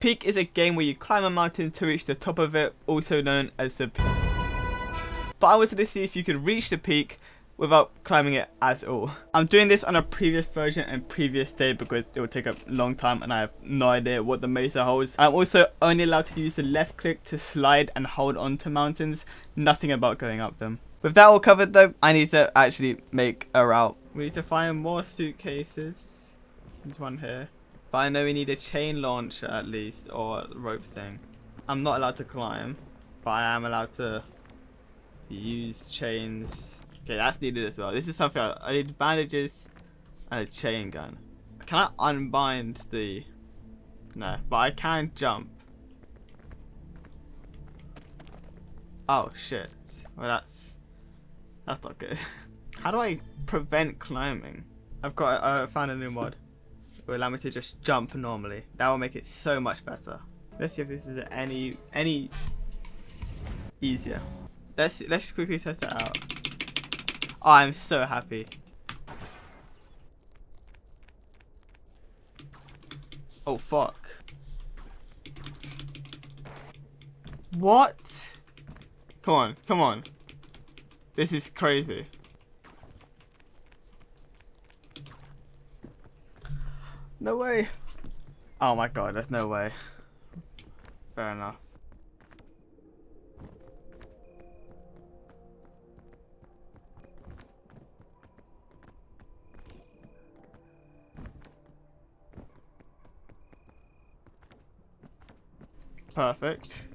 Peak is a game where you climb a mountain to reach the top of it, also known as the peak. But I wanted to see if you could reach the peak without climbing it at all. I'm doing this on a previous version and previous day because it will take a long time and I have no idea what the mesa holds. I'm also only allowed to use the left click to slide and hold on to mountains, nothing about going up them. With that all covered though, I need to actually make a route. We need to find more suitcases. There's one here. But I know we need a chain launcher at least, or a rope thing. I'm not allowed to climb, but I am allowed to use chains. Okay, that's needed as well. This is something I need bandages and a chain gun. Can I unbind the... No, but I can jump. Oh shit. Well that's not good. How do I prevent climbing? I found a new mod. Will allow me to just jump normally. That will make it so much better. Let's see if this is any easier. Let's just quickly test it out. Oh, I'm so happy. Oh fuck. What? Come on, come on. This is crazy. No way. Oh my god, there's no way. Fair enough. Perfect.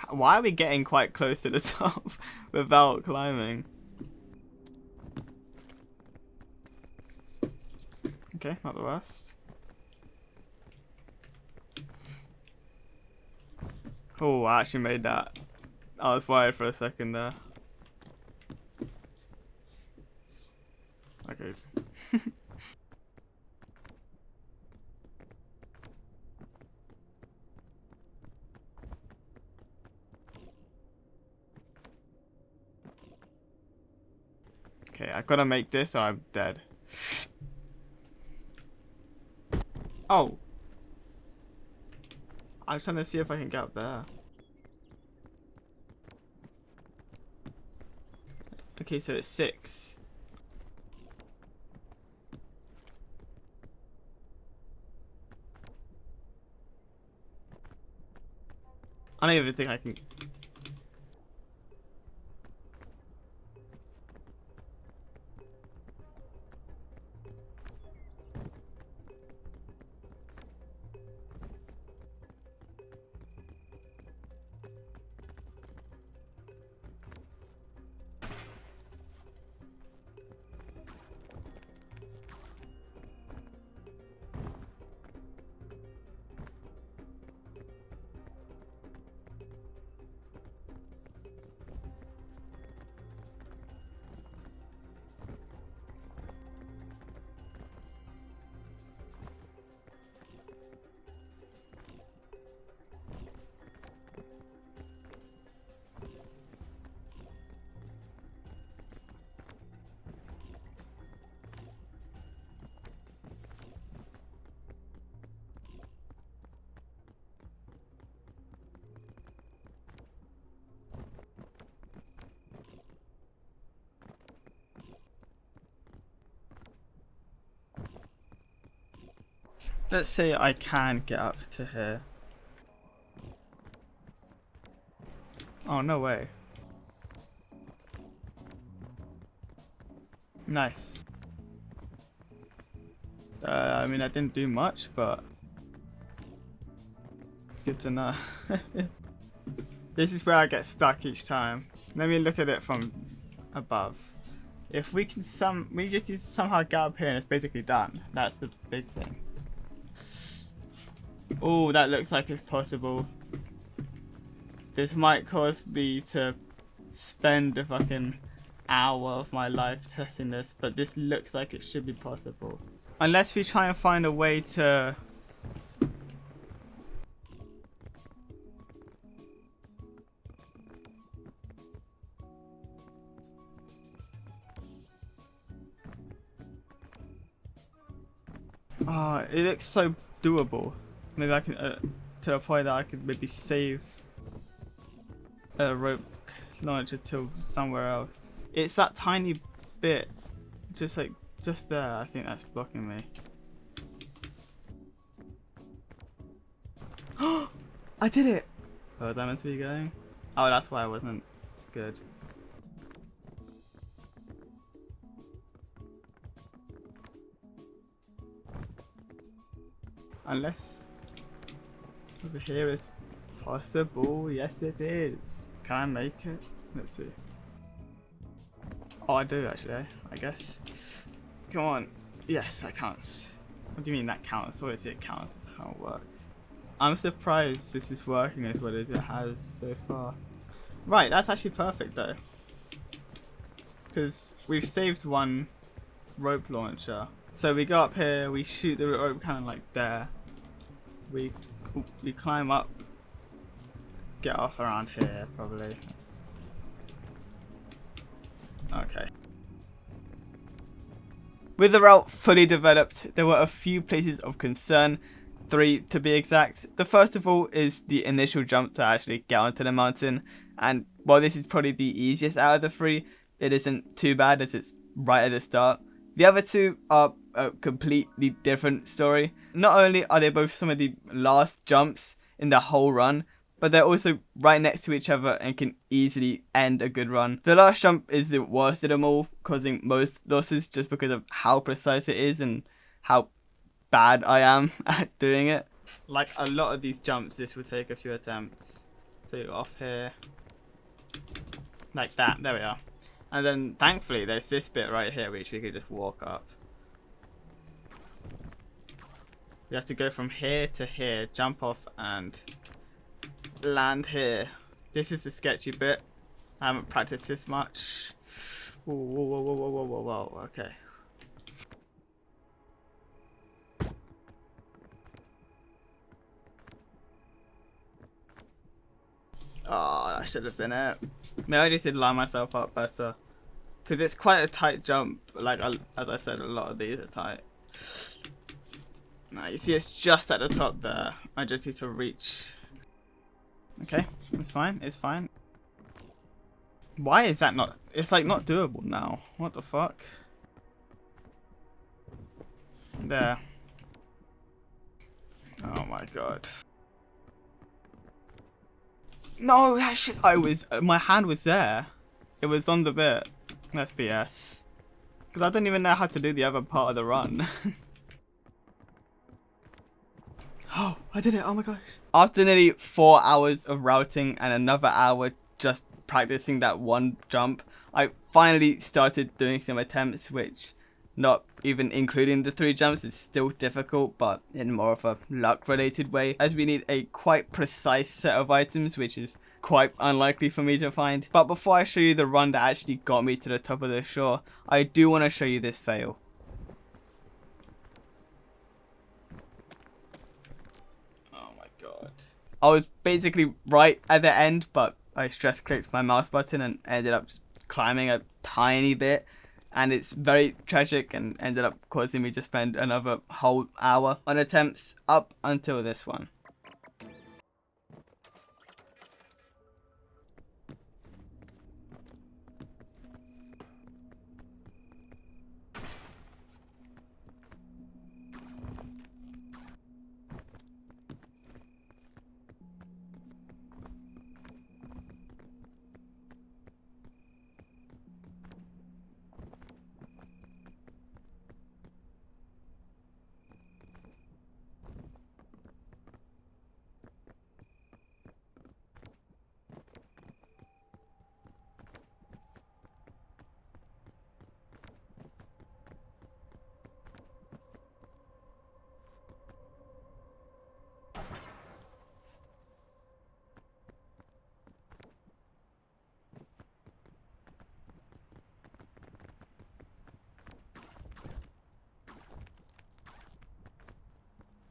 Why are we getting quite close to the top without climbing? Okay, not the worst. Oh, I actually made that. I was worried for a second there. Okay. Okay, I've got to make this or I'm dead. Oh! I'm trying to see if I can get up there. Okay, so it's 6. I don't even think I can... Let's say I can get up to here. Oh, no way. Nice. I mean, I didn't do much, but good to know. This is where I get stuck each time. Let me look at it from above. If we can we just need to somehow get up here and it's basically done. That's the big thing. Oh, that looks like it's possible. This might cause me to spend a fucking hour of my life testing this, but this looks like it should be possible. Unless we try and find a way to... Oh, it looks so doable. Maybe I can, to the point that I could maybe save a rope launcher to somewhere else. It's that tiny bit, just there. I think that's blocking me. I did it! Where was I meant to be going? Oh, that's why I wasn't good. Unless over here is possible. Yes, it is. Can I make it? Let's see. Oh, I do actually, I guess. Come on. Yes, that counts. What do you mean that counts? Obviously it counts. That's how it works. I'm surprised this is working as well as it has so far. Right, that's actually perfect though. Because we've saved one rope launcher. So we go up here, we shoot the rope kind of like there. We climb up, get off around here probably. Okay. With the route fully developed, there were a few places of concern, 3 to be exact. The first of all is the initial jump to actually get onto the mountain, and while this is probably the easiest out of the 3, it isn't too bad as it's right at the start. The other 2 are a completely different story. Not only are they both some of the last jumps in the whole run, but they're also right next to each other and can easily end a good run. The last jump is the worst of them all, causing most losses just because of how precise it is and how bad I am at doing it. Like a lot of these jumps, this would take a few attempts. So off here, like that, there we are. And then thankfully there's this bit right here which we could just walk up. We have to go from here to here, jump off and land here. This is a sketchy bit. I haven't practiced this much. Whoa, whoa, whoa, whoa, whoa, whoa, whoa, okay. Oh, that should have been it. Maybe I just did line myself up better. Because it's quite a tight jump. Like, as I said, a lot of these are tight. Now, you see it's just at the top there. I just need to reach. Okay, it's fine, it's fine. Why is that not... It's like not doable now. What the fuck? There. Oh my god. No, that shit. My hand was there. It was on the bit. That's BS. Because I don't even know how to do the other part of the run. Oh, I did it. Oh my gosh. After nearly 4 hours of routing and another hour just practicing that one jump, I finally started doing some attempts, which, not even including the 3 jumps, is still difficult, but in more of a luck related way, as we need a quite precise set of items, which is quite unlikely for me to find. But before I show you the run that actually got me to the top of the shore, I do want to show you this fail. Oh my god. I was basically right at the end, but I stress clicked my mouse button and ended up climbing a tiny bit. And it's very tragic and ended up causing me to spend another whole hour on attempts up until this one.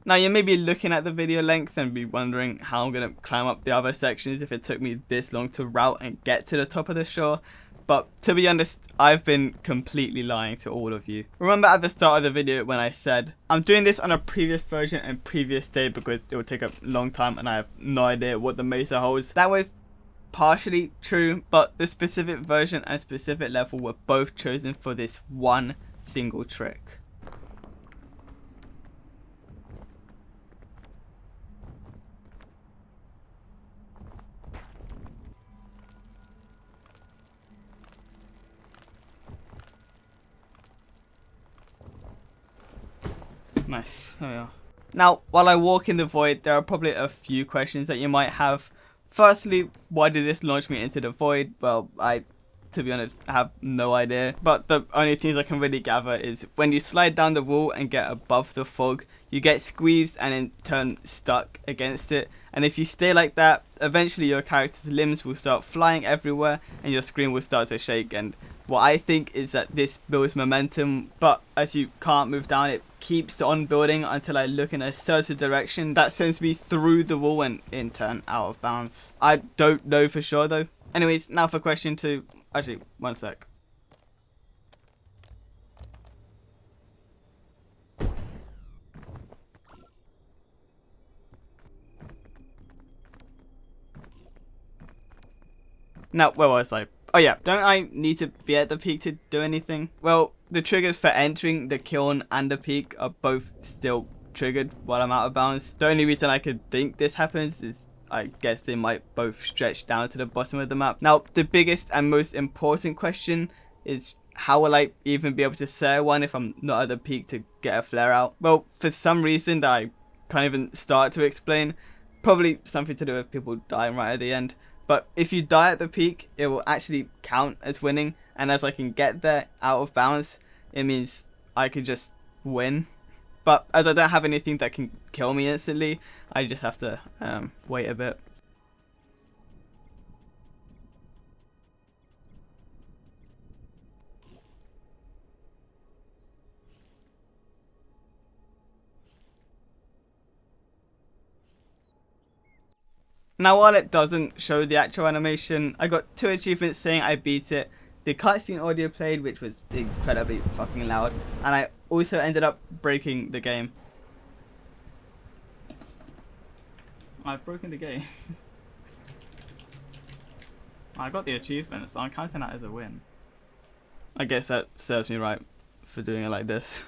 Now you may be looking at the video length and be wondering how I'm going to climb up the other sections if it took me this long to route and get to the top of the shore. but to be honest, I've been completely lying to all of you. Remember at the start of the video when I said I'm doing this on a previous version and previous day because it would take a long time and I have no idea what the mesa holds? That was partially true, but the specific version and specific level were both chosen for this one single trick. Nice, there we are. Now, while I walk in the void, there are probably a few questions that you might have. Firstly, why did this launch me into the void? Well, to be honest, have no idea. But the only things I can really gather is when you slide down the wall and get above the fog, you get squeezed and in turn stuck against it. And if you stay like that, eventually your character's limbs will start flying everywhere and your screen will start to shake. And what I think is that this builds momentum, but as you can't move down, it keeps on building until I look in a certain direction that sends me through the wall and in turn out of bounds. I don't know for sure though. Anyways, now for question 2. Actually, one sec. Now, where was I? Oh yeah, don't I need to be at the peak to do anything? Well, the triggers for entering the kiln and the peak are both still triggered while I'm out of bounds. The only reason I could think this happens is I guess they might both stretch down to the bottom of the map. Now, the biggest and most important question is how will I even be able to say one if I'm not at the peak to get a flare out? Well, for some reason that I can't even start to explain, probably something to do with people dying right at the end. But if you die at the peak, it will actually count as winning, and as I can get there out of bounds, it means I could just win. But as I don't have anything that can kill me instantly, I just have to wait a bit. Now, while it doesn't show the actual animation, I got 2 achievements saying I beat it. The cutscene audio played, which was incredibly fucking loud, and I also ended up breaking the game. I've broken the game. I got the achievement, so I'm counting that as a win. I guess that serves me right for doing it like this.